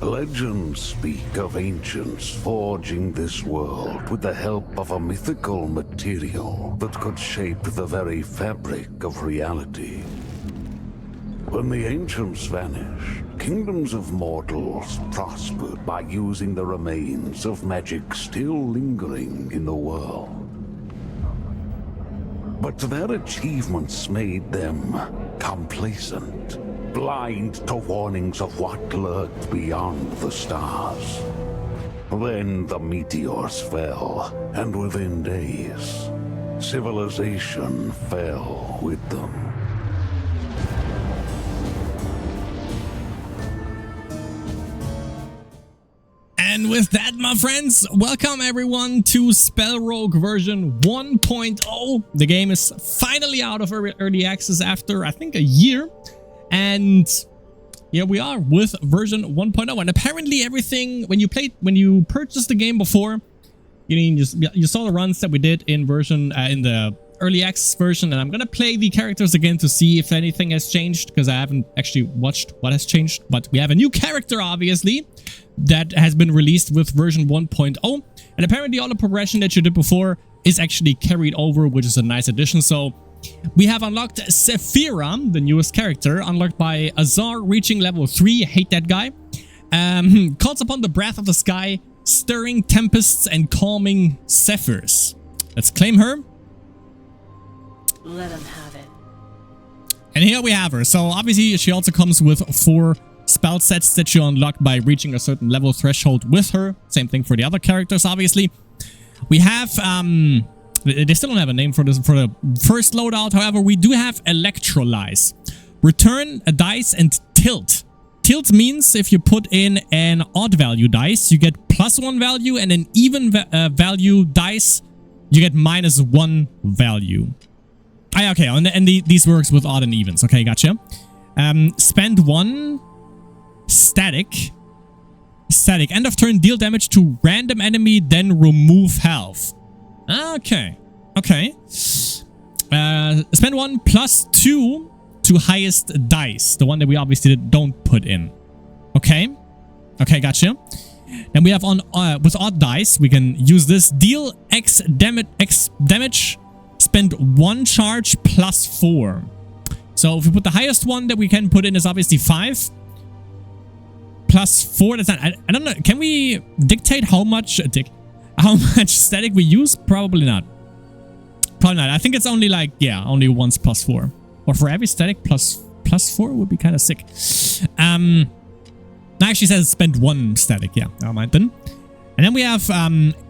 Legends speak of ancients forging this world with the help of a mythical material that could shape the very fabric of reality. When the ancients vanished, kingdoms of mortals prospered by using the remains of magic still lingering in the world. But their achievements made them complacent, blind to warnings of what lurked beyond the stars. Then the meteors fell, and within days, civilization fell with them. And with that, my friends, welcome everyone to SpellRogue version 1.0. The game is finally out of early access after, I think, a year. And here we are with version 1.0. And apparently everything, when you purchased the game before, you saw the runs that we did in the early access version. And I'm going to play the characters again to see if anything has changed, because I haven't actually watched what has changed. But we have a new character, obviously, that has been released with version 1.0. And apparently all the progression that you did before is actually carried over, which is a nice addition. So we have unlocked Sefyra, the newest character, unlocked by Azar, reaching level 3. I hate that guy. Calls upon the breath of the sky, stirring tempests and calming zephyrs. Let's claim her. Let him have it. And here we have her. So obviously she also comes with 4 spell sets that you unlock by reaching a certain level threshold with her. Same thing for the other characters, obviously. We have, they still don't have a name for the first loadout. However, we do have Electrolyze. Return a dice and tilt. Tilt means if you put in an odd value dice, you get +1 value, and an even value dice, you get -1 value. Okay, and these works with odd and evens. Okay, gotcha. Spend 1 static. End of turn, deal damage to random enemy, then remove health. Okay. Spend 1 +2 to highest dice. The one that we obviously don't put in. Okay, gotcha. And we have with odd dice, we can use this. Deal X damage. Spend 1 charge +4. So if we put the highest one that we can put in is obviously 5. +4, that's not, I don't know. Can we dictate how much static we use? Probably not. I think it's only like, yeah, only once +4. Or for every static +4 would be kind of sick. Actually says spend 1 static. Yeah, never mind then. And then we have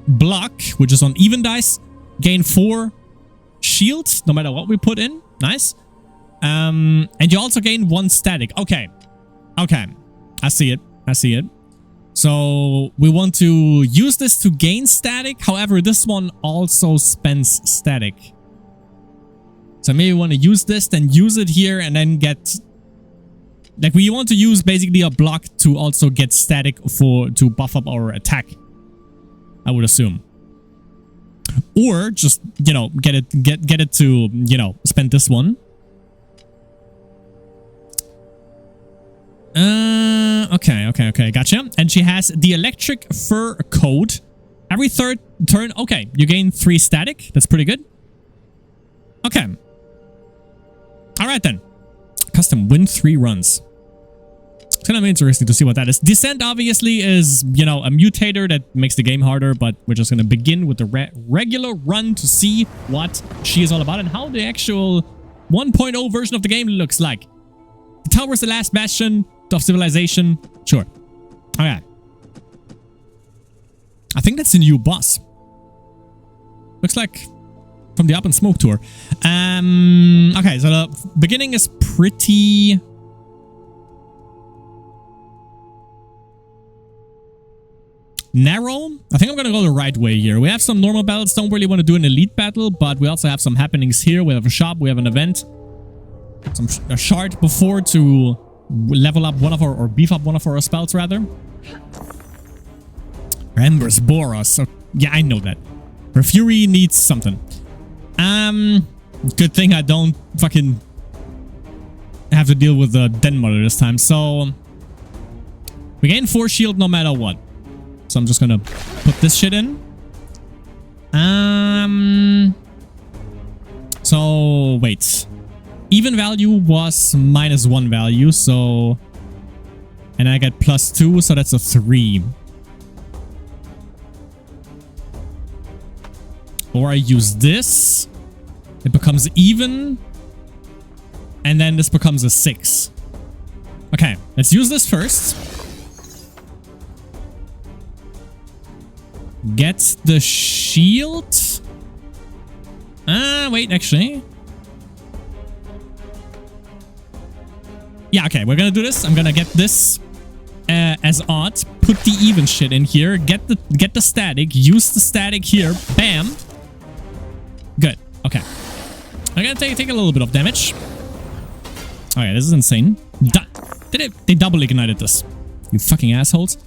block, which is on even dice. Gain 4 shield, no matter what we put in. Nice. And you also gain 1 static. Okay. I see it. So we want to use this to gain static. However, this one also spends static. So maybe we want to use this, then use it here, and then get... Like, we want to use basically a block to also get static to buff up our attack, I would assume. Or just, get it to, spend this one. Okay, gotcha. And she has the electric fur code. Every third turn, okay, you gain 3 static. That's pretty good. Okay. Alright then. Custom win 3 runs. It's kind of interesting to see what that is. Descent obviously is, a mutator that makes the game harder, but we're just going to begin with the regular run to see what she is all about and how the actual 1.0 version of the game looks like. The tower is the last bastion of civilization. Sure. Okay. I think that's the new boss. Looks like from the Up and Smoke tour. Okay, so the beginning is pretty... narrow. I think I'm gonna go the right way here. We have some normal battles. Don't really want to do an elite battle, but we also have some happenings here. We have a shop. We have an event. A shard before to level up one of our, or beef up one of our spells rather. Embers Boros. So yeah, I know that. Her Fury needs something. Good thing I don't fucking have to deal with the Den Mother this time. So We gain 4 shield no matter what. So I'm just gonna put this shit in. So wait. Even value was -1 value, so... And I get +2, so that's a 3. Or I use this. It becomes even. And then this becomes a 6. Okay, let's use this first. Get the shield. Wait, actually. Yeah, okay, we're gonna do this. I'm gonna get this as odd. Put the even shit in here. Get the static. Use the static here. Bam. Good. Okay. I'm gonna take a little bit of damage. Okay, this is insane. They double ignited this. You fucking assholes.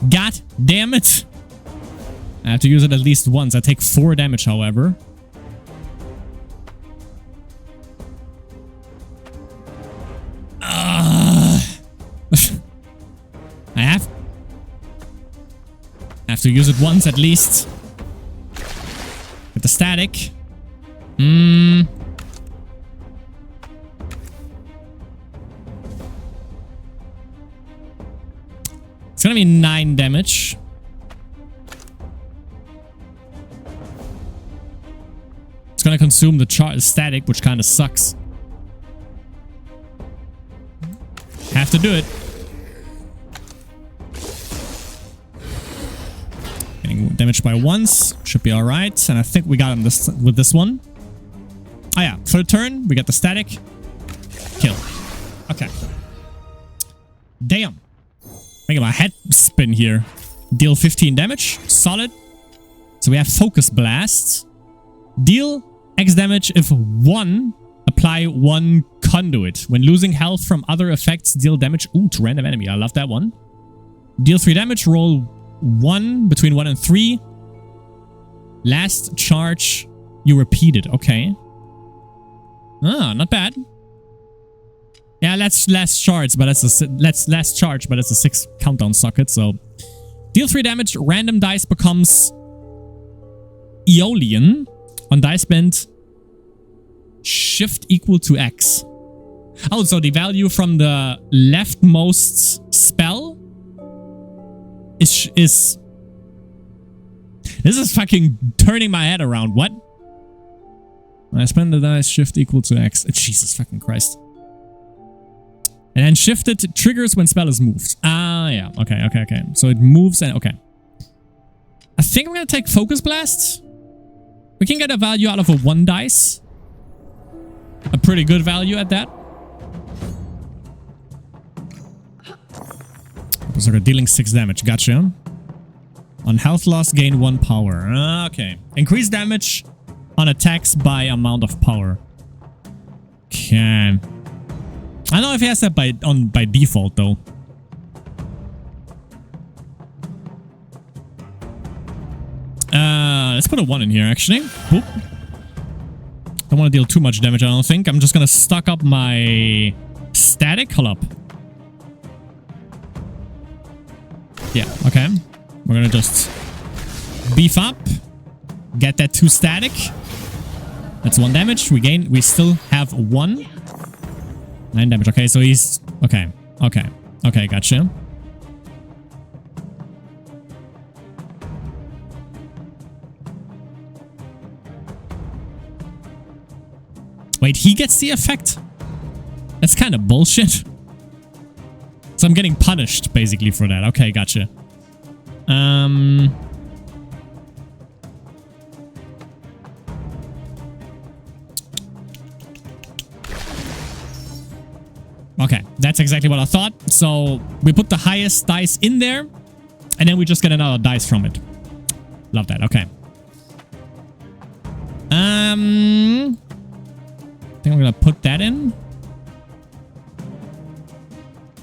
God damn it. I have to use it at least once. I take 4 damage, however. I have to use it once at least. With the static. It's gonna be 9 damage. It's gonna consume the static, which kind of sucks. Have to do it. Getting damaged by once. Should be alright. And I think we got him with this one. Oh yeah. Third turn, we get the static. Kill. Okay. Damn. Making my head spin here. Deal 15 damage. Solid. So we have Focus Blast. Deal X damage if 1. Apply 1 conduit. When losing health from other effects, deal damage to random enemy. I love that one. Deal 3 damage. Roll 1 between 1 and 3. Last charge, you repeat it. Okay. Ah, not bad. Yeah, that's last charge, but that's a 6 countdown socket. So, deal 3 damage. Random dice becomes Aeolian. On dice bend, shift equal to X. Oh, so the value from the leftmost spell is... This is fucking turning my head around. What? When I spend the dice, shift equal to X. Jesus fucking Christ. And then shifted triggers when spell is moved. Ah, yeah. Okay. So it moves and... Okay. I think I'm gonna take Focus Blast. We can get a value out of a 1 dice. A pretty good value at that. So we're dealing 6 damage. Gotcha. On health loss, gain 1 power. Okay. Increase damage on attacks by amount of power. Okay. I don't know if he has that by default though. Let's put a 1 in here actually. Boop. Don't want to deal too much damage, I don't think. I'm just gonna stock up my static. Hold up. Yeah, okay. We're gonna just beef up. Get that 2 static. That's 1 damage. We still have 1. 9 damage. Okay, so he's... Okay, gotcha. Wait, he gets the effect? That's kind of bullshit. So I'm getting punished, basically, for that. Okay, gotcha. Okay, that's exactly what I thought. So we put the highest dice in there, and then we just get another dice from it. Love that. Okay. I think I'm gonna put that in.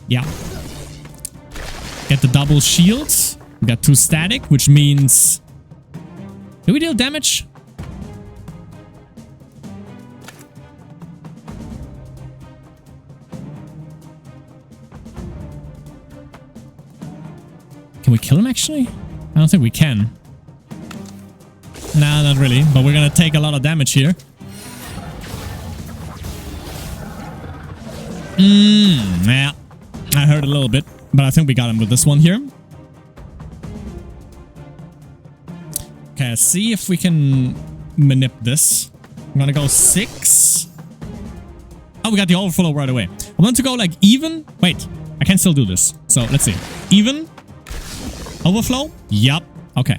Yeah. Get the double shields. We got 2 static, which means... Do we deal damage? Can we kill him actually? I don't think we can. Nah, not really. But we're gonna take a lot of damage here. Yeah. I heard a little bit. But I think we got him with this one here. Okay, let's see if we can manip this. I'm gonna go 6. Oh, we got the overflow right away. I want to go like even. Wait, I can still do this. So let's see. Even. Overflow. Yup. Okay.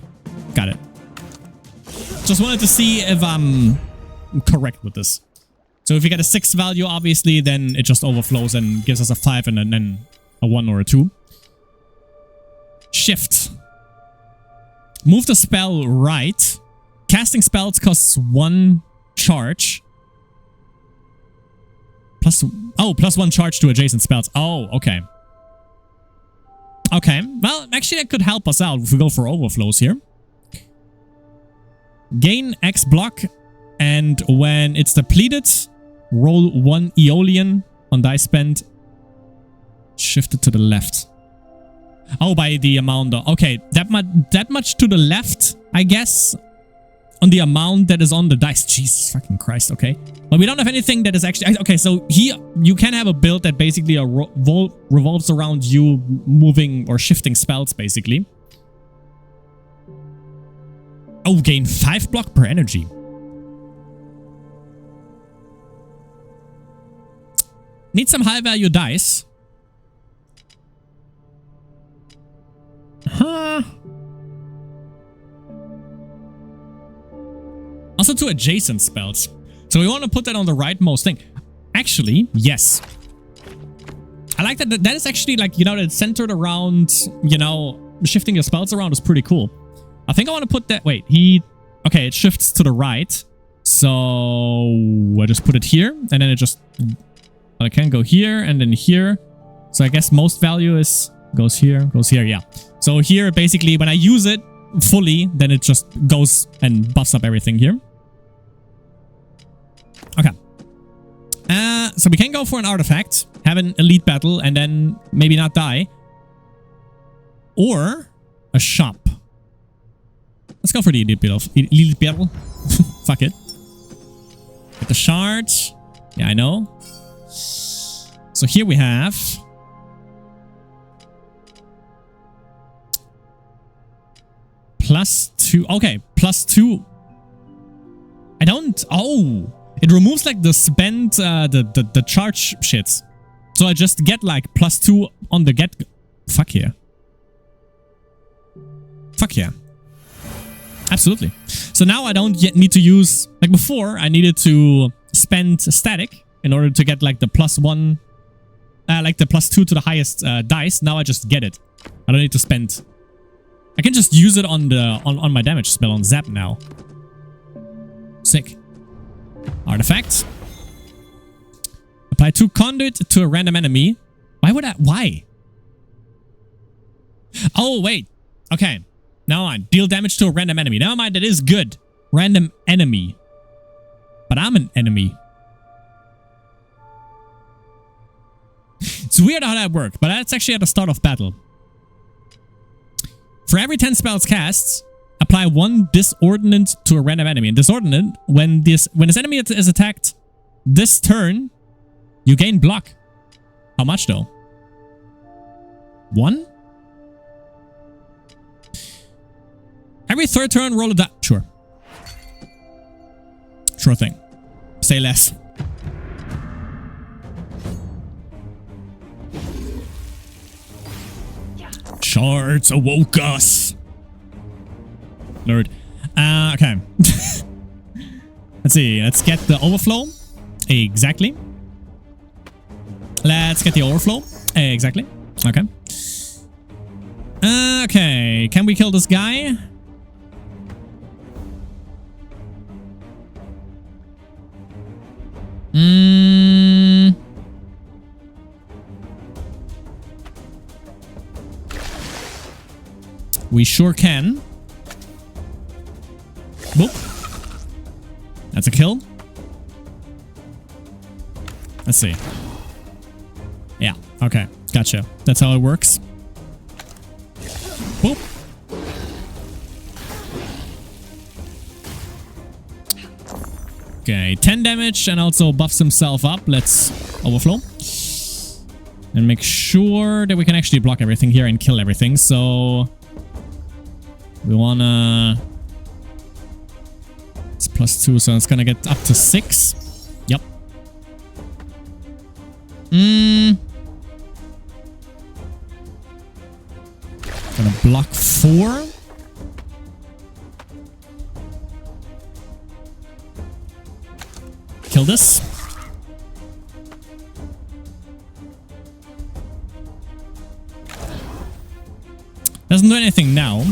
Got it. Just wanted to see if I'm correct with this. So if you get a 6 value, obviously, then it just overflows and gives us a 5 and then a 1 or a 2. Shift. Move the spell right. Casting spells costs 1 charge. Plus 1 charge to adjacent spells. Oh, okay. Okay. Well, actually, that could help us out if we go for overflows here. Gain X block. And when it's depleted, roll 1 Aeolian on dice spend. Shift it to the left. Oh, by the amount of... Okay, that much to the left, I guess. On the amount that is on the dice. Jesus fucking Christ, okay. But we don't have anything that is actually... Okay, so here you can have a build that basically revolves around you moving or shifting spells, basically. Oh, gain 5 block per energy. Need some high value dice. Huh. Also 2 adjacent spells. So we want to put that on the rightmost thing. Actually, yes. I like that. That is actually like, you know, it's centered around, you know, shifting your spells around is pretty cool. I think I want to put that... Wait, okay, it shifts to the right. So I just put it here and then it just... I can go here and then here. So I guess most value is... Goes here, yeah. So here, basically, when I use it fully, then it just goes and buffs up everything here. Okay. So we can go for an artifact, have an elite battle, and then maybe not die. Or a shop. Let's go for the elite battle. Elite battle. Fuck it. Get the shards. Yeah, I know. So here we have... +2. Okay, +2. I don't... Oh! It removes like the spend, the charge shits. So I just get like +2 on the get... Fuck yeah. Fuck yeah. Absolutely. So now I don't yet need to use... Like before, I needed to spend static in order to get like the +1... like the +2 to the highest dice. Now I just get it. I don't need to spend... I can just use it on the on my damage spell on Zap now. Sick. Artifact. Apply 2 conduit to a random enemy. Why would I? Why? Oh, wait. Okay. Never mind. Deal damage to a random enemy. Never mind. That is good. Random enemy. But I'm an enemy. It's weird how that worked, but that's actually at the start of battle. For every 10 spells cast, apply 1 disordinant to a random enemy. And disordinant, when this enemy is attacked this turn, you gain block. How much though? 1? Every 3rd turn, roll a die. Sure. Sure thing. Say less. Shards awoke us. Nerd. Okay. Let's see. Let's get the overflow. Exactly. Let's get the overflow. Exactly. Okay. Okay. Can we kill this guy? We sure can. Boop. That's a kill. Let's see. Yeah, okay. Gotcha. That's how it works. Boop. Boop. Okay, 10 damage and also buffs himself up. Let's overflow. And make sure that we can actually block everything here and kill everything. So we wanna... It's +2, so it's gonna get up to 6. Yep. Gonna block 4. Kill this. Doesn't do anything now.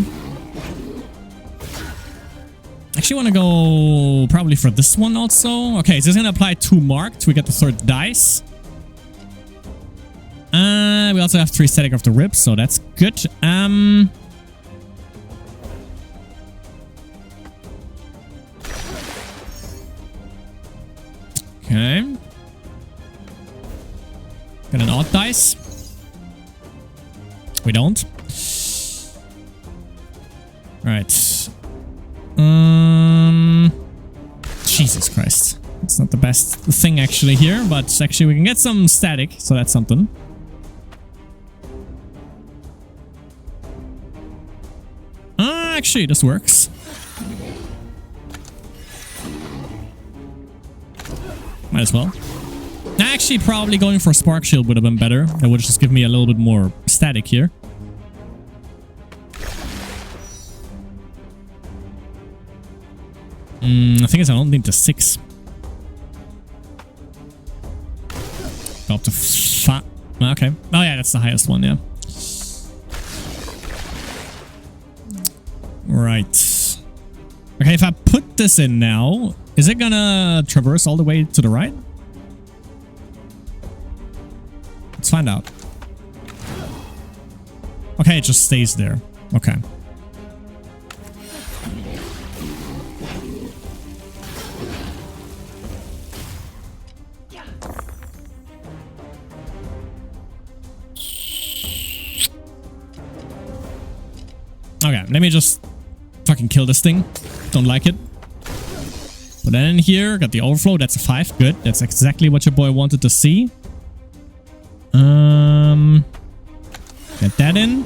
Actually want to go probably for this one also. Okay, so it's going to apply 2 marked. We get the 3rd dice. We also have 3 static of the ribs, so that's good. Okay. Got an odd dice. We don't. Right. Jesus Christ. It's not the best thing actually here, but actually we can get some static, so that's something. Actually, this works. Might as well. Actually, probably going for Spark Shield would have been better. That would just give me a little bit more static here. The thing is, I don't need the 6. Go up to 5. Okay. Oh yeah, that's the highest one, yeah. Right. Okay, if I put this in now, is it gonna traverse all the way to the right? Let's find out. Okay, it just stays there. Okay. Okay, let me just fucking kill this thing. Don't like it. Put that in here. Got the overflow. That's a 5. Good. That's exactly what your boy wanted to see. Get that in.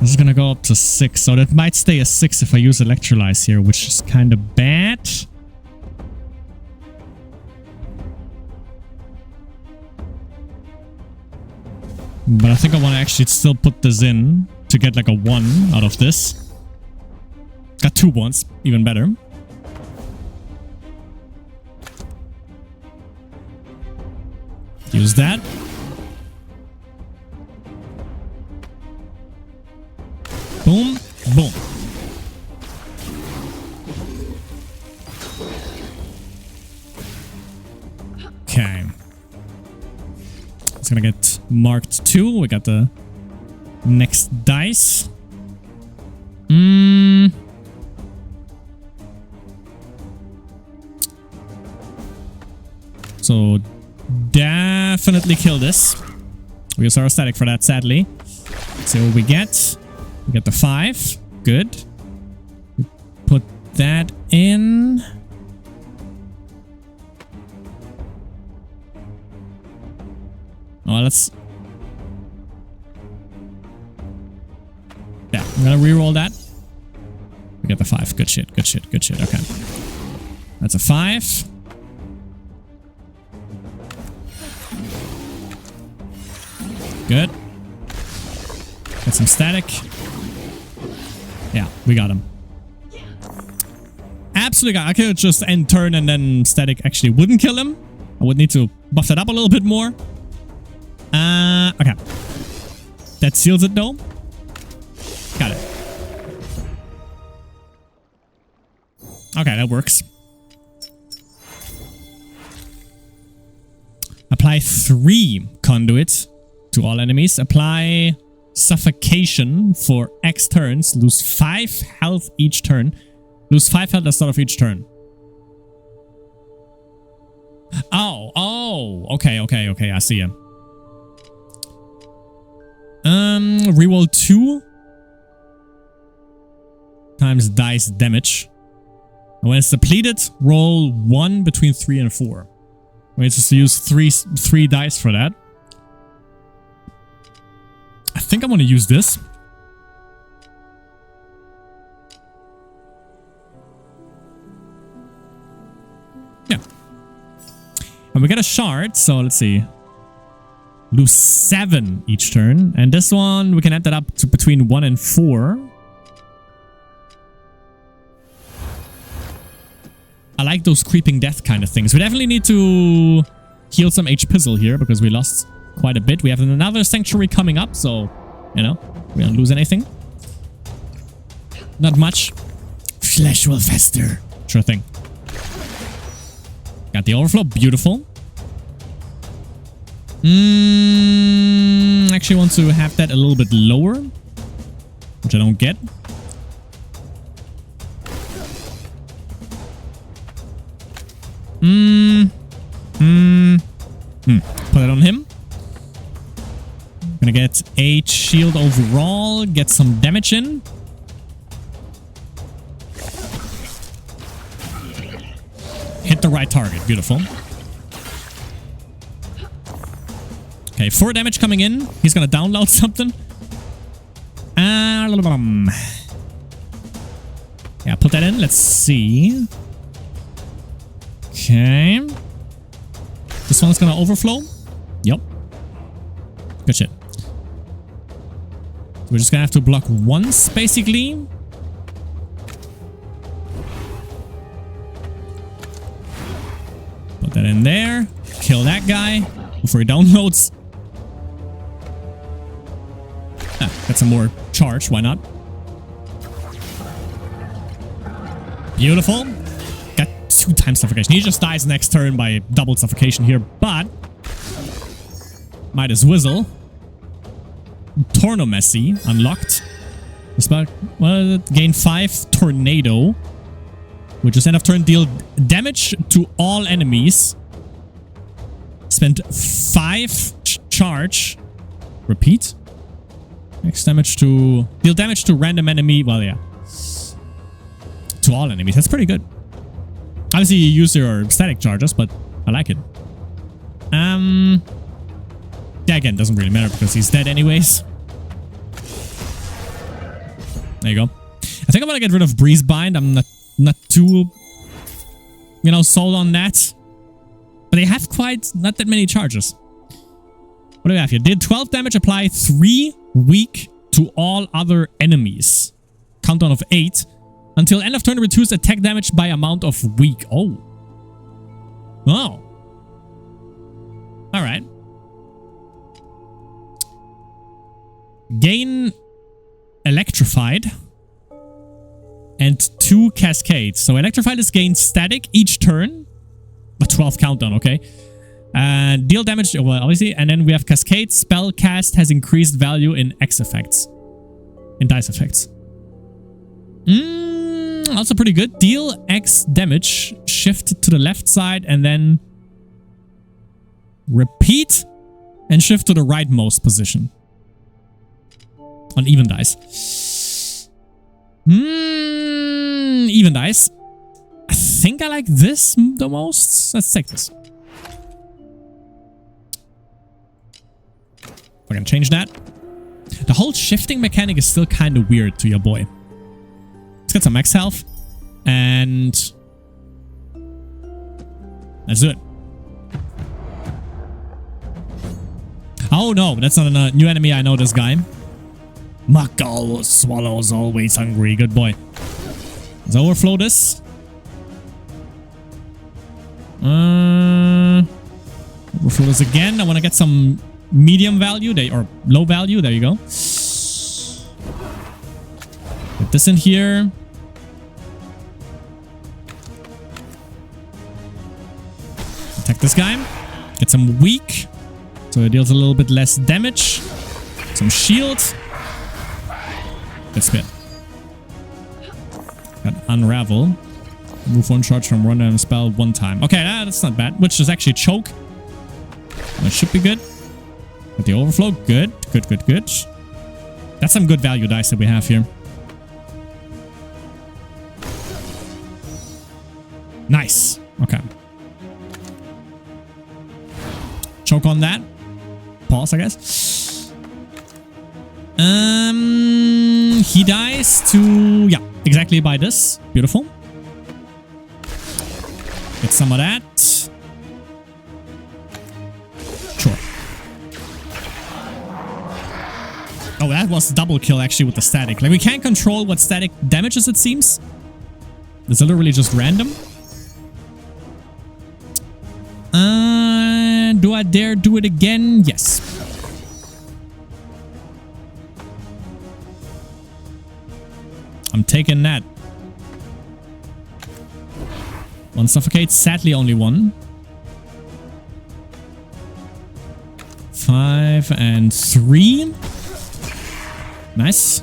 This is gonna go up to 6, so that might stay a 6 if I use Electrolyze here, which is kind of bad. But I think I want to actually still put this in to get like a 1 out of this. Got 2 1s, even better. Use that. Boom, boom. Okay. It's gonna get marked 2. We got the next dice. So definitely kill this. We use our static for that, sadly. Let's see what we get. We get the 5. Good. We put that in. Oh, let's... Yeah, I'm gonna reroll that. We get the 5. Good shit, good shit, good shit. Okay. That's a 5. Good. Get some static. Yeah, we got him. Absolutely got him. I could just end turn and then static actually wouldn't kill him. I would need to buff that up a little bit more. Okay. That seals it though. Got it. Okay, that works. Apply 3 conduit to all enemies. Apply suffocation for X turns. Lose 5 health each turn. Lose 5 health at the start of each turn. Oh, okay, I see him. Reroll 2 times dice damage. And when it's depleted, roll 1 between 3 and 4. We need to use three dice for that. I think I'm going to use this. Yeah. And we get a shard, so let's see. Lose 7 each turn. And this one, we can add that up to between 1 and 4. I like those creeping death kind of things. We definitely need to heal some H-Pizzle here because we lost quite a bit. We have another sanctuary coming up, so, you know, we don't lose anything. Not much. Flesh will fester. Sure thing. Got the overflow. Beautiful. Actually want to have that a little bit lower, which I don't get. Put it on him. Gonna get 8 shield overall, get some damage in. Hit the right target. Beautiful. Okay, 4 damage coming in. He's gonna download something. Yeah, put that in. Let's see. Okay. This one's gonna overflow. Yep. Good shit. We're just gonna have to block once, basically. Put that in there. Kill that guy before he downloads. Got some more charge. Why not? Beautiful. Got 2 times suffocation. He just dies next turn by double suffocation here, but might as whistle. Tornomancy unlocked. Well, gain 5 tornado, which is end of turn deal damage to all enemies. Spend 5 charge. Repeat. Max damage to deal damage to random enemy. Well, yeah, to all enemies. That's pretty good. Obviously, you use your static charges, but I like it. Yeah, again, doesn't really matter because he's dead anyways. There you go. I think I'm gonna get rid of Breeze Bind. I'm not too, you know, sold on that. But they have quite not that many charges. What do we have here? Did 12 damage, apply 3 weak to all other enemies. Countdown of 8. Until end of turn, reduce attack damage by amount of weak. Oh. Oh. Alright. Gain Electrified. And 2 Cascades. So Electrified is gained static each turn. A 12 countdown, okay. Deal damage, well, obviously. And then we have Cascade. Spell cast has increased value in X effects. In dice effects. Also pretty good. Deal X damage. Shift to the left side and then repeat and shift to the rightmost position. On even dice. Even dice. I think I like this the most. Let's take this. We're gonna change that. The whole shifting mechanic is still kind of weird to your boy. Let's get some max health. And let's do it. Oh no, that's not a new enemy. I know this guy. Muckle swallows always hungry. Good boy. Let's overflow this. Overflow this again. I want to get some medium value or low value. There you go. Put this in here. Attack this guy. Get some weak. So it deals a little bit less damage. Some shield. Good spit. Got Unravel. Move 1 charge from random spell 1 time. Okay, that's not bad. Which is actually choke. That should be good. Got the overflow. Good. Good, good, good. That's some good value dice that we have here. Nice. Okay. Choke on that. Pause, I guess. He dies to... Yeah, exactly by this. Beautiful. Get some of that. Sure. Oh, that was double kill actually with the static. Like, we can't control what static damages, it seems. It's literally just random. Do I dare do it again? Yes. I'm taking that. One suffocates. Sadly, only one. 5 and 3. Nice.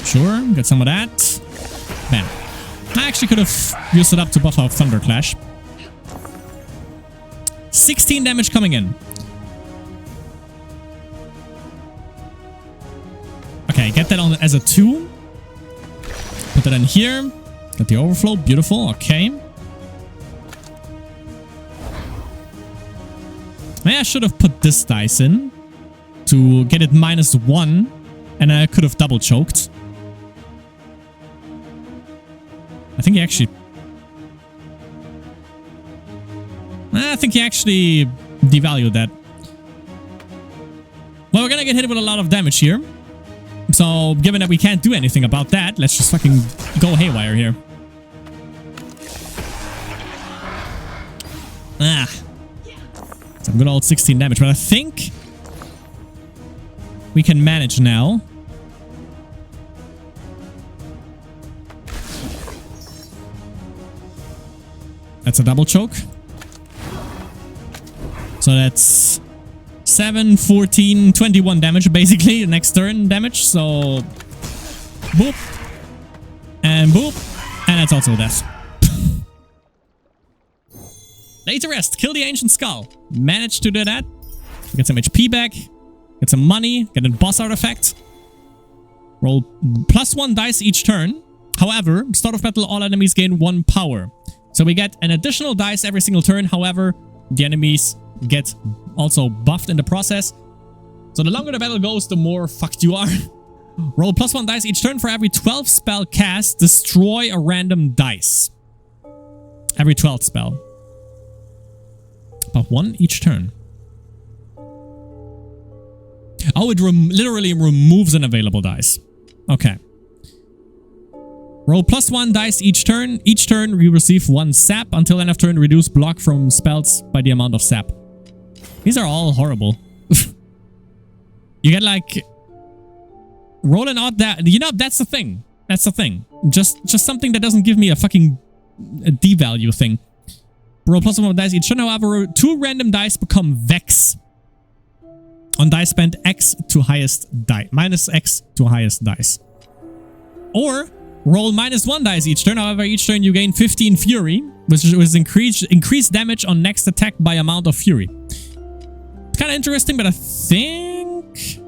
Sure. Get some of that. Bam. I actually could have used it up to buff out Thunderclash. 16 damage coming in. Okay, get that on as a 2. Put that in here. Got the overflow. Beautiful. Okay. Maybe I should have put this dice in to get it -1, and I could have double choked. I think he actually... I think he actually devalued that. Well, we're gonna get hit with a lot of damage here. So, given that we can't do anything about that, let's just fucking go haywire here. Ah. Some good old 16 damage, but I think we can manage now. That's a double choke. So that's 7, 14, 21 damage basically, next turn damage. So boop. And boop. And that's also death. Lay to rest. Kill the ancient skull. Managed to do that. Get some HP back. Get some money. Get a boss artifact. Roll +1 dice each turn. However, start of battle, all enemies gain 1 power. So we get an additional dice every single turn. However, the enemies get also buffed in the process. So the longer the battle goes, the more fucked you are. Roll +1 dice each turn. For every 12 spell cast, destroy a random dice. Every 12th spell. But 1 each turn. Oh, it literally removes an available dice. Okay. Roll +1 dice each turn. Each turn, we receive 1 sap. Until end of turn, reduce block from spells by the amount of sap. These are all horrible. You get like... rolling out that... You know, that's the thing. That's the thing. Just something that doesn't give me a fucking devalue thing. Roll +1 dice each turn. However, 2 random dice become Vex. On dice spent X to highest die. -X to highest dice. Or... roll -1 dice each turn. However, each turn you gain 15 Fury, which is increased damage on next attack by amount of Fury. It's kind of interesting, but I think...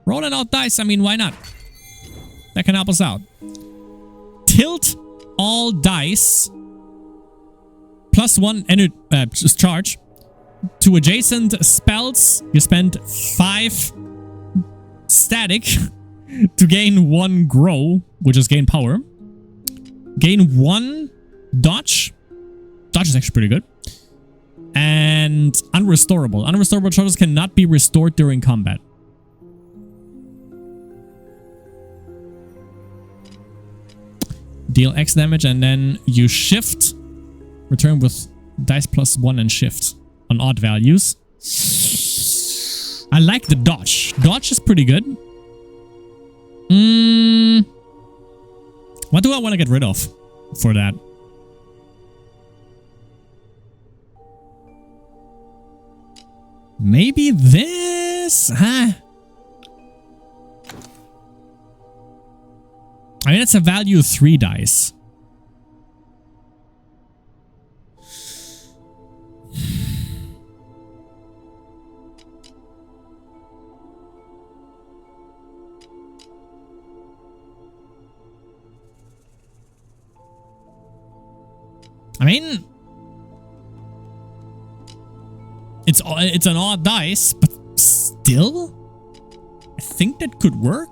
rolling out dice, I mean, why not? That can help us out. Tilt all dice +1 charge to adjacent spells. You spend 5 static to gain 1 grow, which is gain power. Gain 1 dodge. Dodge is actually pretty good. And unrestorable. Unrestorable charges cannot be restored during combat. Deal X damage and then you shift. Return with dice +1 and shift on odd values. I like the dodge. Dodge is pretty good. What do I want to get rid of for that? Maybe this? Huh? I mean, it's a value 3 dice. I mean, it's an odd dice, but still, I think that could work.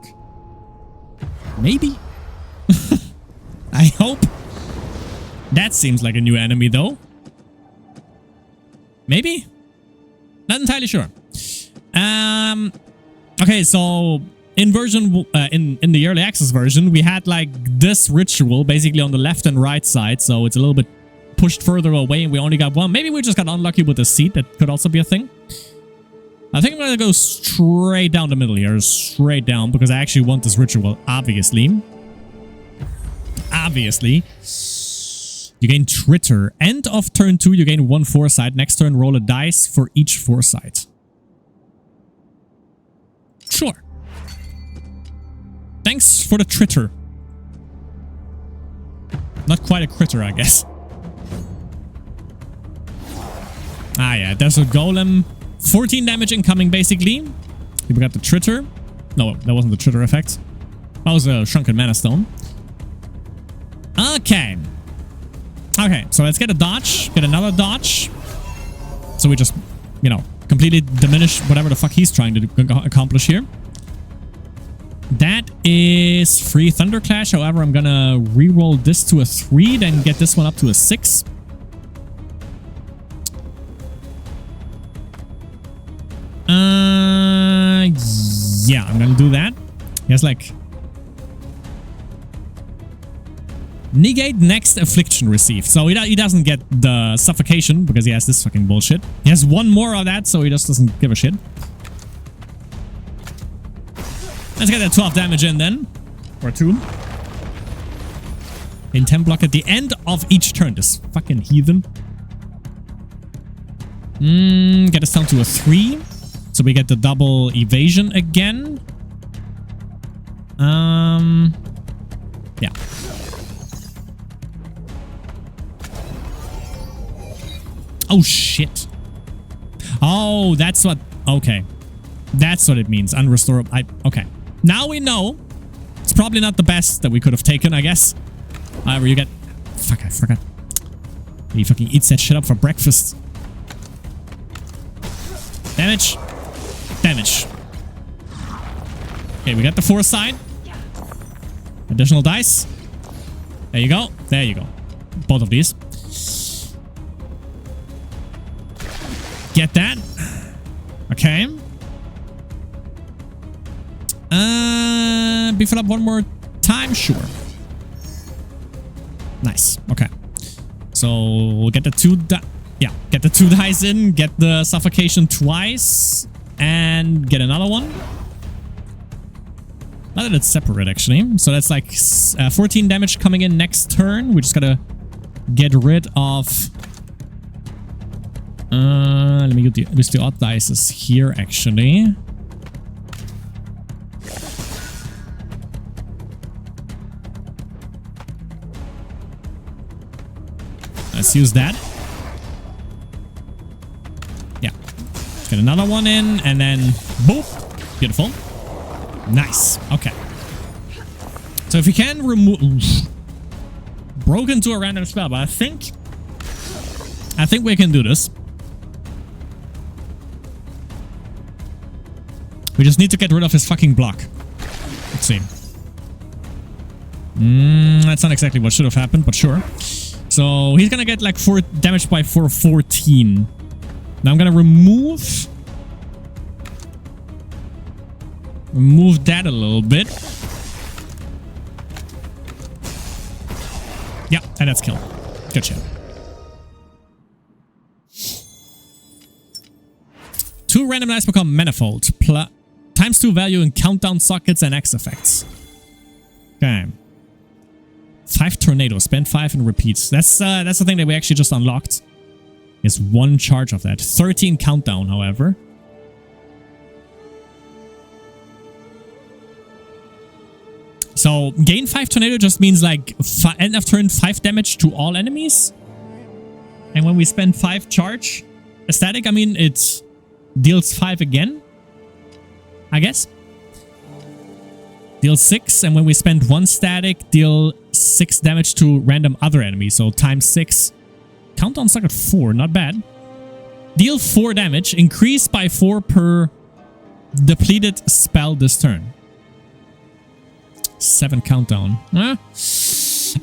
Maybe. I hope. That seems like a new enemy, though. Maybe? Not entirely sure. Okay, so in version in the early access version, we had like this ritual basically on the left and right side, so it's a little bit pushed further away, and we only got one. Maybe we just got unlucky with the seat. That could also be a thing. I think I'm gonna go straight down the middle here, straight down, because I actually want this ritual. Obviously. You gain Tritter. End of turn 2, you gain 1 foresight. Next turn, roll a dice for each foresight. Sure. Thanks for the Tritter. Not quite a critter, I guess. Ah, yeah, there's a golem. 14 damage incoming, basically. We got the Tritter. No, that wasn't the Tritter effect. That was a Shrunken Mana Stone. Okay. Okay, so let's get a dodge. Get another dodge. So we just, you know, completely diminish whatever the fuck he's trying to accomplish here. That is free Thunderclash. However, I'm gonna reroll this to a 3, then get this one up to a 6. Yeah, I'm gonna do that. He has like... Negate next affliction received. So he doesn't get the suffocation because he has this fucking bullshit. He has one more of that, so he just doesn't give a shit. Let's get that 12 damage in then. Or 2. In 10 block at the end of each turn. This fucking heathen. Get us down to a 3. So we get the double evasion again. Yeah. Oh, shit. Oh, that's what... Okay. That's what it means. Unrestorable. Okay. Now we know. It's probably not the best that we could have taken, I guess. However, you get... Fuck, I forgot. He fucking eats that shit up for breakfast. Damage. Damage. Okay, we got the foresight. Additional dice. There you go. There you go. Both of these. Get that. Okay. Beef it up one more time? Sure. Nice. Okay. So we'll get the 2 get the 2 dice in, get the suffocation twice, and get another one. Not that it's separate, actually. So that's like 14 damage coming in next turn. We just gotta get rid of... let me use the odd dice here, actually. Let's use that. Yeah. Let's get another one in, and then boop. Beautiful. Nice. Okay. So if we can remove... Broken to a random spell, but I think we can do this. We just need to get rid of his fucking block. Let's see. That's not exactly what should have happened, but sure. So he's gonna get like 4 damage by 14. Now I'm gonna remove that a little bit. Yeah, and that's kill. Good shit. 2 random dice become manifold. Times 2 value in countdown sockets and X effects. Okay. 5 tornadoes. Spend 5 and repeats. That's the thing that we actually just unlocked. Is 1 charge of that. 13 countdown, however. So gain 5 tornado just means like end of turn 5 damage to all enemies. And when we spend 5 charge static, I mean it deals 5 again. I guess. Deal 6, and when we spend 1 static, deal 6 damage to random other enemies. So times 6 countdown stuck at 4. Not bad. Deal 4 damage. Increase by 4 per depleted spell this turn. 7 countdown. I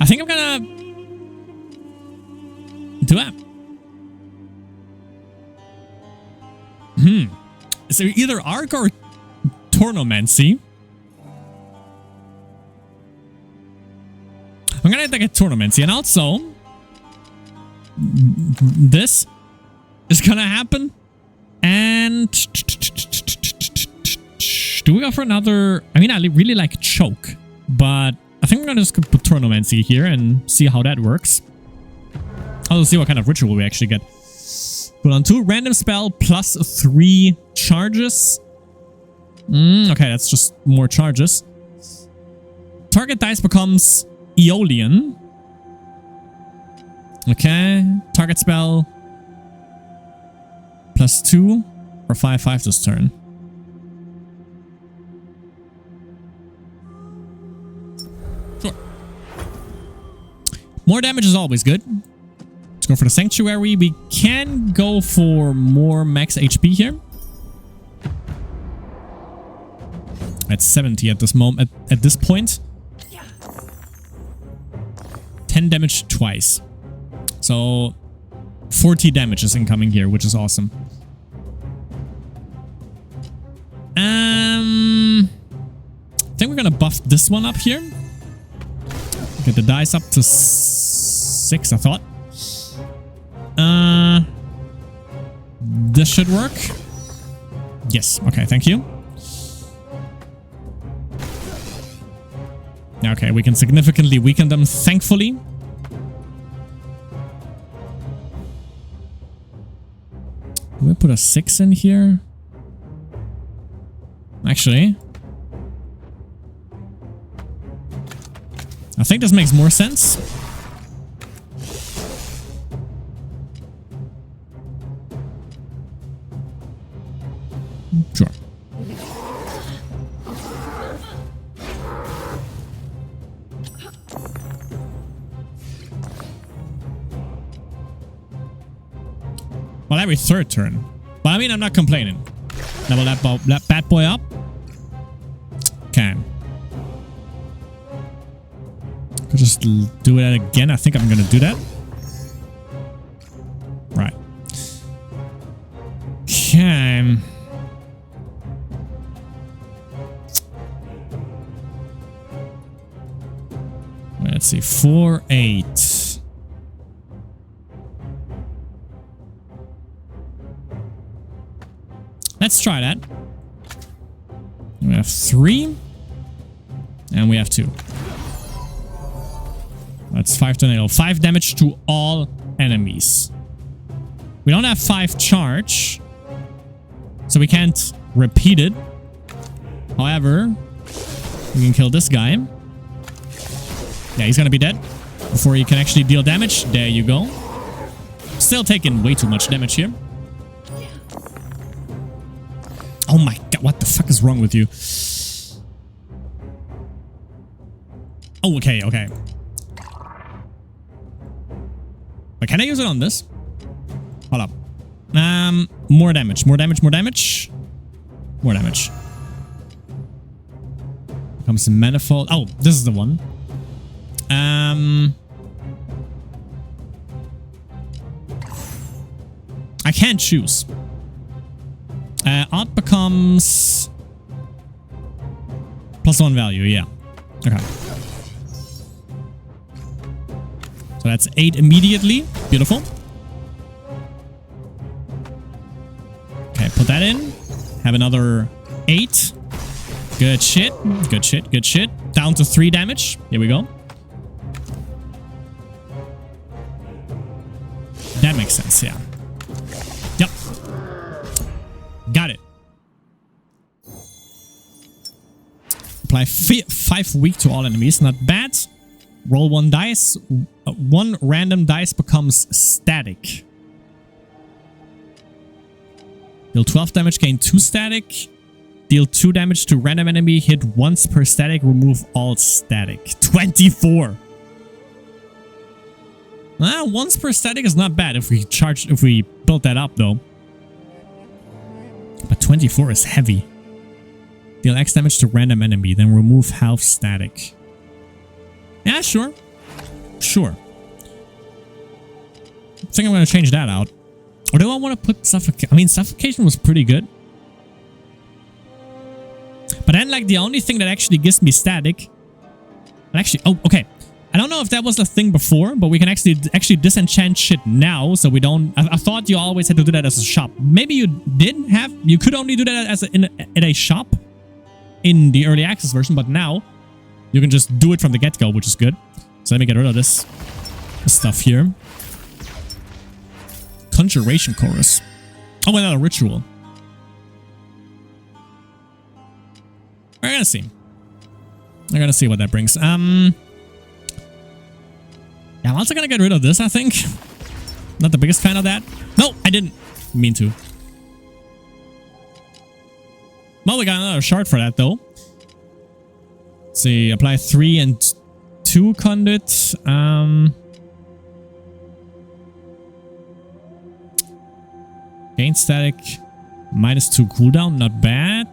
think I'm gonna do that. So either Arc or Tornomancy. I'm gonna take a Tornomancy, and also this is gonna happen. And do we go for another? I mean, I really like Choke, but I think we're gonna just put Tornomancy here and see how that works. I'll see what kind of ritual we actually get. Put on 2 random spell plus 3 charges. Okay, that's just more charges. Target dice becomes Aeolian. Okay, target spell plus 2 or 5/5 this turn. Sure. More damage is always good. Let's go for the Sanctuary. We can go for more max HP here. At 70 at this moment. At this point. 10 damage twice. So 40 damage is incoming here, which is awesome. I think we're gonna buff this one up here. Get the dice up to 6, I thought. This should work. Yes. Okay, thank you. Okay, we can significantly weaken them, thankfully. Do we put a 6 in here? Actually, I think this makes more sense. Sure. Well, every third turn. But I mean, I'm not complaining. Level that bad boy up. Can. Could just do that again. I think I'm gonna do that. Right. Okay. Let's see. 4, 8. Let's try that. We have 3. And we have 2. That's 5 tornado. 5 damage to all enemies. We don't have 5 charge. So we can't repeat it. However, we can kill this guy. Yeah, he's gonna be dead before he can actually deal damage. There you go. Still taking way too much damage here. Oh my god, what the fuck is wrong with you? Oh, okay, okay. But can I use it on this? Hold up. More damage, more damage, more damage. More damage. Comes in manifold. Oh, this is the one. I can't choose. Art becomes +1 value, yeah. Okay. So that's 8 immediately. Beautiful. Okay, put that in. Have another 8. Good shit. Good shit. Good shit. Down to 3 damage. Here we go. That makes sense, yeah. Yep. Got it. Apply 5 weak to all enemies. Not bad. Roll 1 dice. 1 random dice becomes static. Deal 12 damage, gain 2 static. Deal 2 damage to random enemy. Hit once per static. Remove all static. 24. Once per static is not bad if we build that up though. But 24 is heavy. Deal X damage to random enemy, then remove half static. Yeah, sure. Sure. I think I'm going to change that out. Or do I want to put suffocation? I mean, suffocation was pretty good. But then, like, the only thing that actually gives me static... Actually, oh, okay. I don't know if that was the thing before, but we can actually disenchant shit now, so we don't... I thought you always had to do that as a shop. Maybe you did have... You could only do that as in a shop in the early access version, but now you can just do it from the get-go, which is good. So let me get rid of this stuff here. Conjuration Chorus. Oh, another ritual. We're gonna see. We're gonna see what that brings. Yeah, I'm also gonna get rid of this, I think. Not the biggest fan of that. No, I didn't mean to. Well, we got another shard for that, though. Let's see, apply 3 and 2 conduit. Gain static. -2 cooldown, not bad.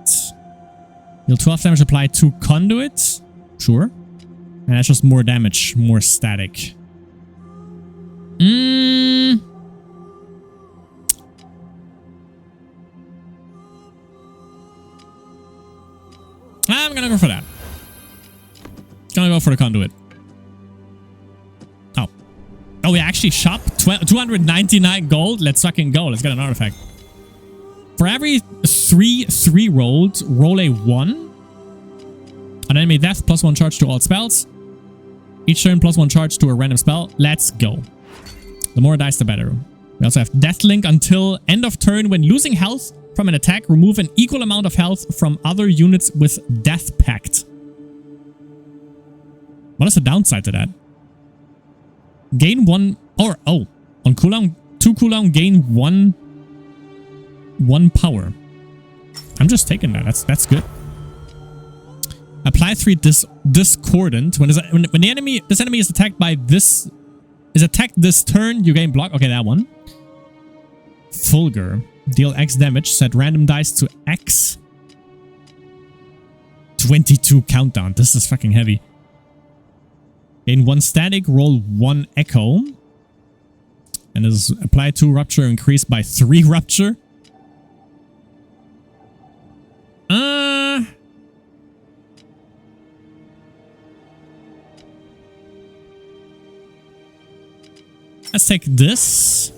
Deal 12 damage, apply 2 conduit. Sure. And that's just more damage, more static. I'm gonna go for that. Gonna go for the conduit. Oh. Oh, we actually shop 299 gold. Let's fucking go. Let's get an artifact. For every 3 rolled, roll a 1. An enemy death, +1 charge to all spells. Each turn, +1 charge to a random spell. Let's go. The more dice, the better. We also have Deathlink until end of turn. When losing health from an attack, remove an equal amount of health from other units with Death Pact. What is the downside to that? Gain 1... Or, oh. On cooldown, 2 cooldown, gain 1 power. I'm just taking that. That's good. Apply 3 discordant. When the enemy is attacked by this... Is attacked this turn, you gain block. Okay, that one. Fulgur. Deal X damage. Set random dice to X. 22 countdown. This is fucking heavy. Gain 1 static. Roll 1 echo. And is apply 2 rupture. Increase by 3 rupture. Let's take this.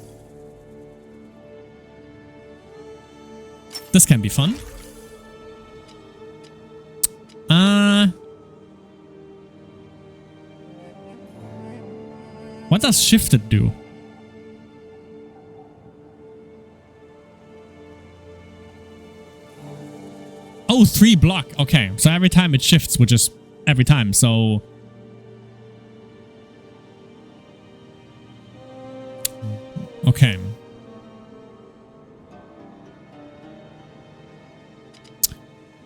This can be fun. What does shifted do? Oh, 3 block. Okay, so every time it shifts, which is every time, so... Okay.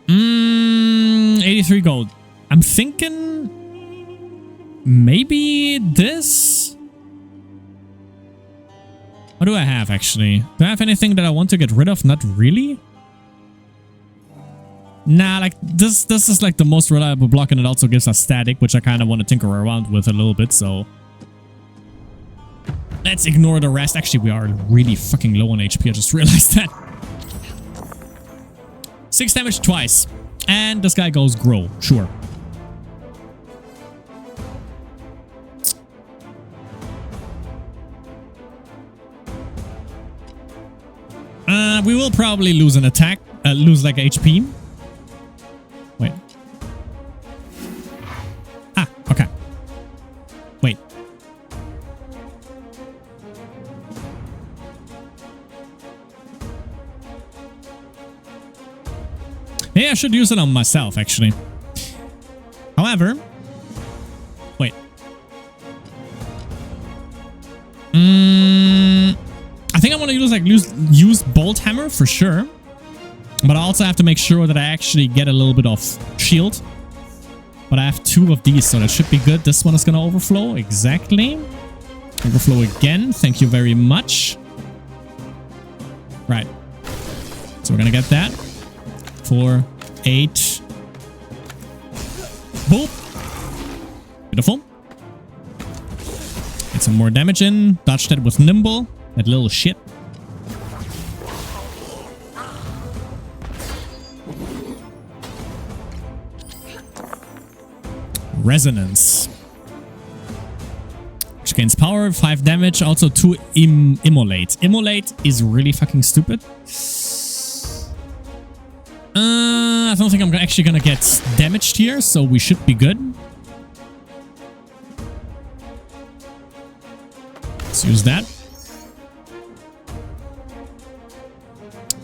Mm, 83 gold. I'm thinking... Maybe this? What do I have, actually? Do I have anything that I want to get rid of? Not really. Nah, like, this is like the most reliable block, and it also gives us static, which I kind of want to tinker around with a little bit, so... Let's ignore the rest. Actually, we are really fucking low on HP. I just realized that. 6 damage twice. And this guy goes grow. Sure. We will probably lose an attack. Lose like HP. Wait. Ah, okay. Wait. Maybe I should use it on myself, actually. However... Wait. I think I want to use Bolt Hammer for sure. But I also have to make sure that I actually get a little bit of shield. But I have 2 of these, so that should be good. This one is going to overflow. Exactly. Overflow again. Thank you very much. Right. So we're gonna get that. 4, 8. Boop. Beautiful. Get some more damage in. Dodge that with Nimble. That little shit. Resonance. Which gains power, 5 damage, also 2 immolate. Immolate is really fucking stupid. I don't think I'm actually gonna get damaged here, so we should be good. Let's use that.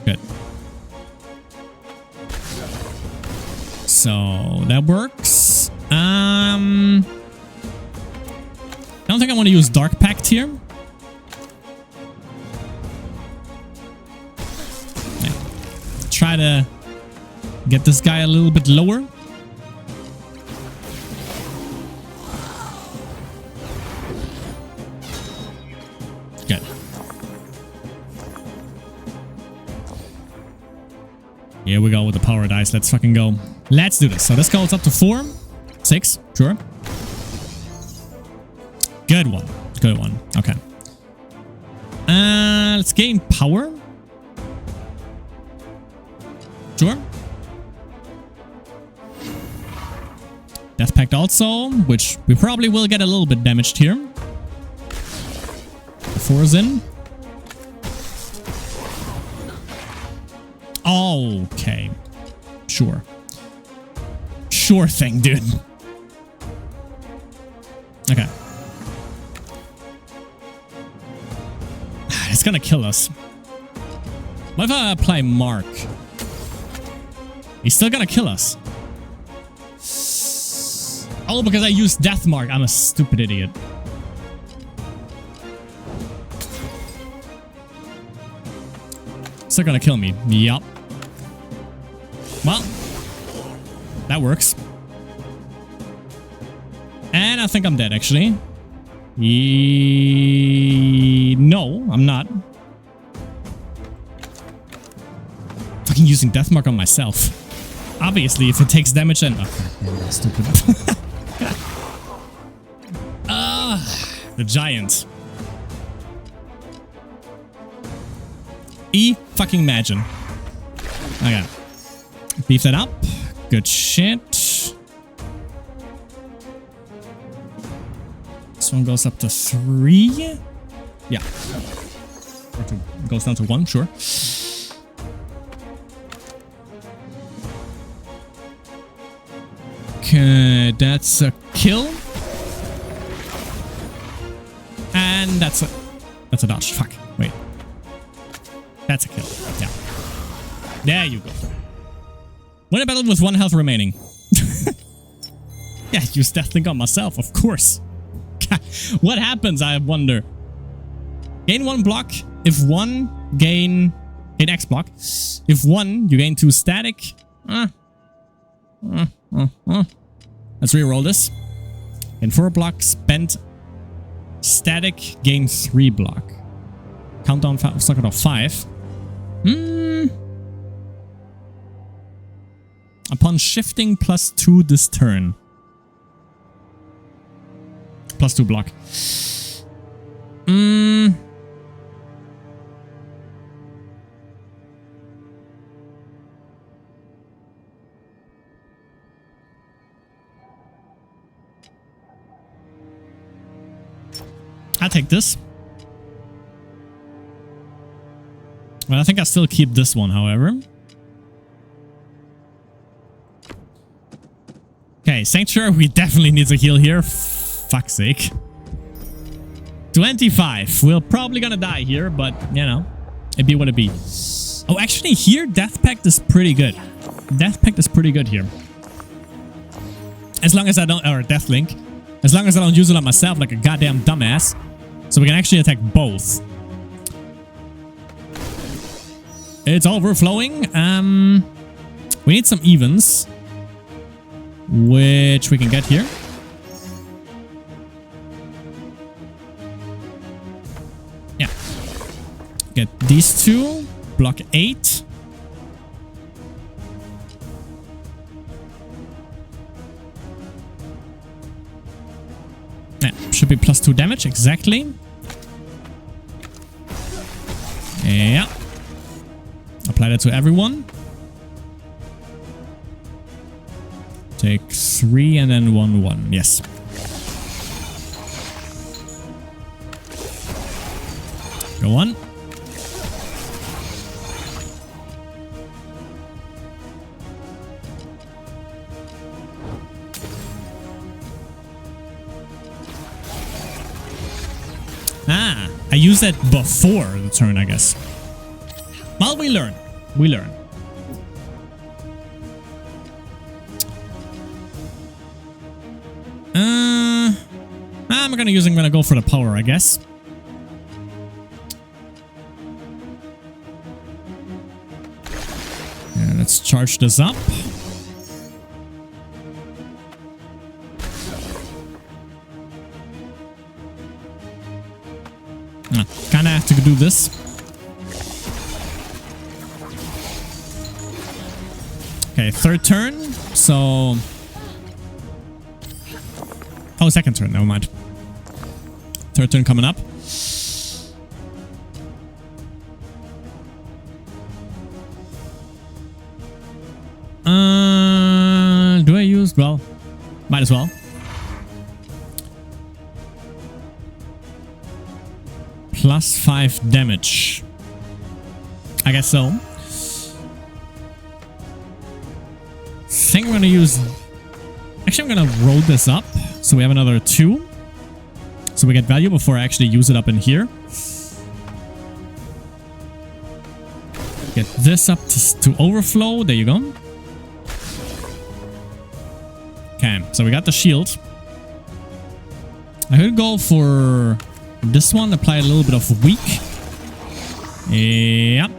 Good. So that works. I don't think I want to use Dark Pact here. Yeah. Try to get this guy a little bit lower. Good. Here we go with the power dice. Let's fucking go. Let's do this. So this goes up to 4. 6. Sure. Good one. Good one. Okay. Let's gain power. Sure. Death Pact also, which we probably will get a little bit damaged here. The 4's in. Okay. Sure. Sure thing, dude. Okay. It's gonna kill us. What if I apply Mark? He's still gonna kill us. Oh, because I used Death Mark. I'm a stupid idiot. Still gonna kill me. Yup. Well, that works. And I think I'm dead, actually. No, I'm not. Fucking using Death Mark on myself. Obviously, if it takes damage, then... Okay, that's stupid. The giant. Fucking imagine. Okay. Beef that up. Good shit. This one goes up to 3. Yeah. Or goes down to 1, sure. Okay, that's a kill. And that's a dodge. Fuck. Wait. That's a kill. Yeah. There you go. Win a battle with 1 health remaining. Yeah, use Deathlink on myself, of course. What happens, I wonder? Gain 1 block. If 1, gain X block. If 1, you gain 2 static. Let's reroll this. Gain 4 block. Spent static. Gain 3 block. Countdown stock out of 5. Upon shifting +2 this turn. +2 block. I take this. Well, I think I still keep this one, however. Okay, Sanctuary, we definitely need to heal here. Fuck's sake. 25. We're probably gonna die here, but, you know, it be what it be. Oh, actually, here, Death Pact is pretty good. Death Pact is pretty good here. As long as I don't... Or Death Link. As long as I don't use it on myself like a goddamn dumbass. So we can actually attack both. It's overflowing. We need some evens. Which we can get here. get these two. Block 8. Yeah, should be +2 damage, exactly. Yeah. Apply that to everyone. Take 3 and then 1, 1. Yes. Go on. Ah, I used that before the turn, I guess. Well, we learn. We learn. I'm gonna go for the power, I guess. Yeah, let's charge this up. Kinda have to do this. Okay, third turn. So... Oh, second turn. Never mind. Third turn coming up. Do I use... Well, might as well. +5 damage. I guess so. Think I'm gonna use... Actually, I'm gonna roll this up. So we have another 2. So we get value before I actually use it up in here. Get this up to overflow. There you go. Okay, so we got the shield. I could go for this one. Apply a little bit of weak. Yep.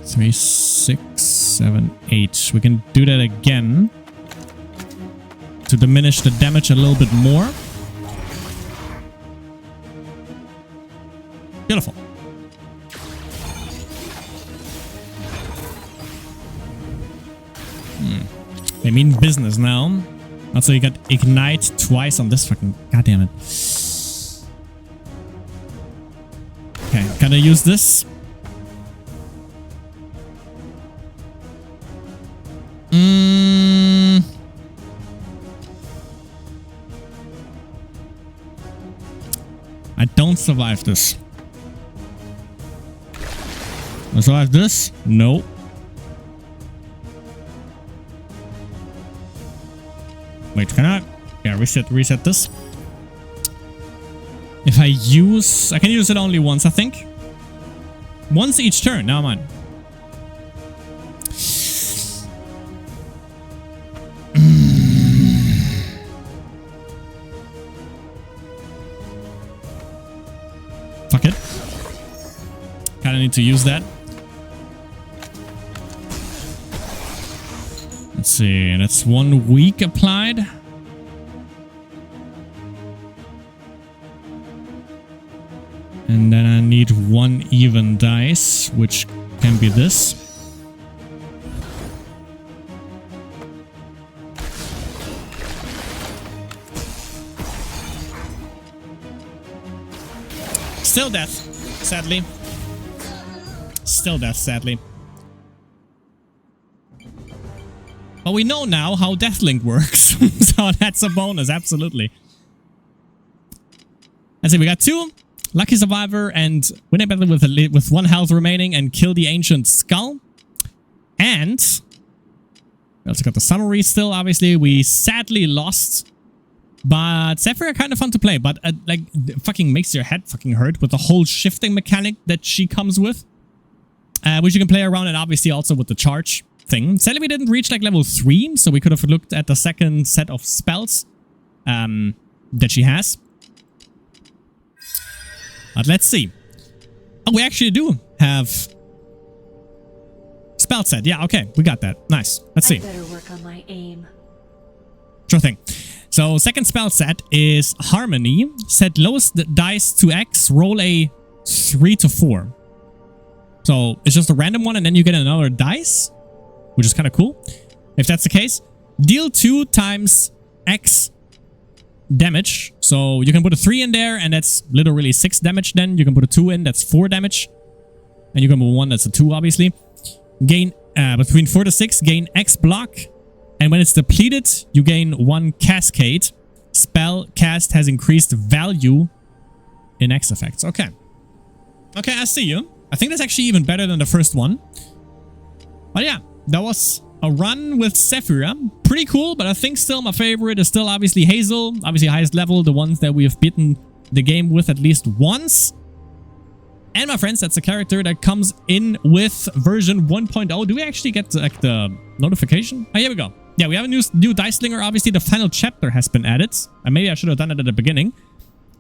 3, 6, 7, 8. We can do that again to diminish the damage a little bit more. Beautiful. They mean business now. Also, you got ignite twice on this fucking... God damn it. Okay, gotta use this. I don't survive this. I survive this? No. Wait, can I? Yeah, reset this. If I use... I can use it only once, I think. Once each turn. Never mind. Fuck it. Kinda need to use that. Let's see, that's 1 week applied. And then I need 1 even dice, which can be this. Still death, sadly. Still death, sadly. But we know now how Deathlink works, so that's a bonus, absolutely. And so we got 2. Lucky Survivor and win a battle with 1 health remaining and kill the Ancient Skull. And we also got the summary still, obviously. We sadly lost, but Sefyra kind of fun to play, but like fucking makes your head fucking hurt with the whole shifting mechanic that she comes with. Which you can play around, and obviously also with the charge thing. Sadly, we didn't reach like level 3, so we could have looked at the second set of spells that she has. But let's see. Oh, we actually do have spell set. Yeah, okay, we got that. Nice. Let's see. I better work on my aim. Sure thing. So second spell set is Harmony. Set lowest dice to X. Roll a 3 to 4. So it's just a random one and then you get another dice, which is kind of cool. If that's the case, deal 2 times X damage. So you can put a 3 in there and that's literally 6 damage then. You can put a 2 in, that's 4 damage. And you can put 1, that's a 2 obviously. Gain between 4 to 6, gain X block. And when it's depleted, you gain 1 cascade. Spell cast has increased value in X effects. Okay. Okay, I see you. I think that's actually even better than the first one. But yeah, that was a run with Sefyra. Pretty cool, but I think still my favorite is still obviously Hazel. Obviously highest level, the ones that we have beaten the game with at least once. And my friends, that's a character that comes in with version 1.0. Do we actually get like the notification? Oh, here we go. Yeah, we have a new Dice Slinger. Obviously, the final chapter has been added. And maybe I should have done it at the beginning.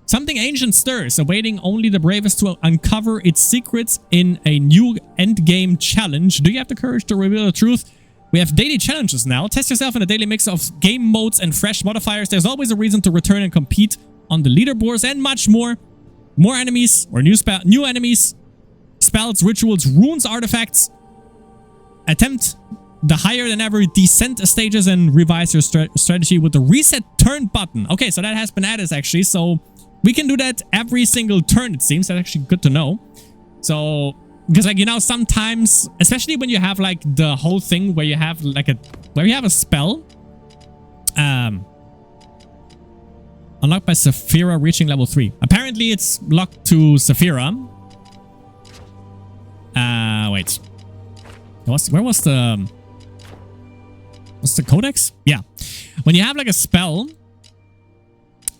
Something ancient stirs, awaiting only the bravest to uncover its secrets in a new endgame challenge. Do you have the courage to reveal the truth? We have daily challenges now. Test yourself in a daily mix of game modes and fresh modifiers. There's always a reason to return and compete on the leaderboards and much more. More enemies or new enemies, spells, rituals, runes, artifacts. Attempt the higher than ever descent stages and revise your strategy with the reset turn button. Okay, so that has been added actually. So we can do that every single turn, it seems. That's actually good to know. So, because like, you know, sometimes, especially when you have like the whole thing where you have like a spell. Unlocked by Sefyra reaching level 3. Apparently it's locked to Sefyra. Wait. Where was the... What's the codex? Yeah. When you have like a spell...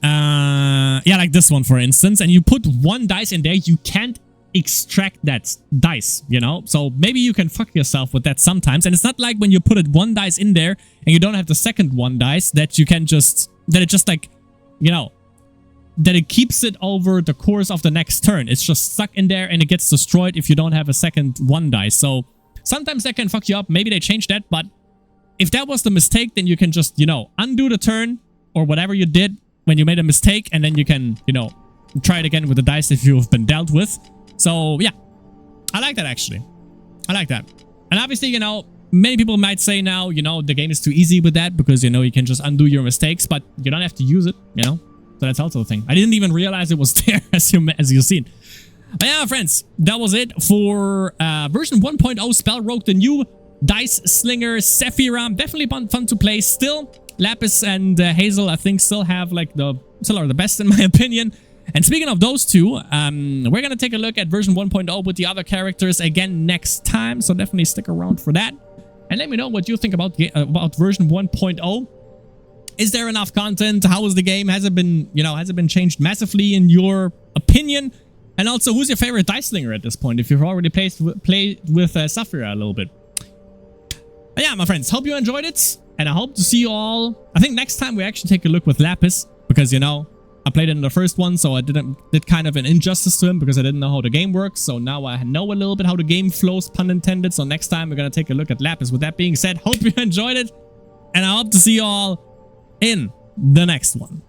yeah, like this one for instance. And you put 1 dice in there, you can't extract that dice, you know? So maybe you can fuck yourself with that sometimes. And it's not like when you put 1 dice in there and you don't have the second 1 dice that you can just... That it just like... You know, that it keeps it over the course of the next turn. It's just stuck in there and it gets destroyed if you don't have a second 1 dice. So sometimes that can fuck you up. Maybe they changed that, but if that was the mistake, then you can just, you know, undo the turn or whatever you did when you made a mistake, and then you can, you know, try it again with the dice if you've been dealt with. So yeah, I like that actually. I like that. And obviously, you know, many people might say now, you know, the game is too easy with that because, you know, you can just undo your mistakes, but you don't have to use it, you know? So that's also the thing. I didn't even realize it was there as you've seen. But yeah, friends, that was it for version 1.0 SpellRogue, the new Dice Slinger Sefyra. Definitely fun to play. Still, Lapis and Hazel, I think, still are the best in my opinion. And speaking of those two, we're going to take a look at version 1.0 with the other characters again next time. So definitely stick around for that. And let me know what you think about version 1.0. Is there enough content? How is the game? Has it been changed massively in your opinion? And also, who's your favorite Dice Slinger at this point? If you've already played with Sefyra a little bit. But yeah, my friends, hope you enjoyed it. And I hope to see you all. I think next time we actually take a look with Lapis. Because, you know, I played it in the first one, so I did kind of an injustice to him because I didn't know how the game works. So now I know a little bit how the game flows, pun intended. So next time we're going to take a look at Lapis. With that being said, hope you enjoyed it. And I hope to see you all in the next one.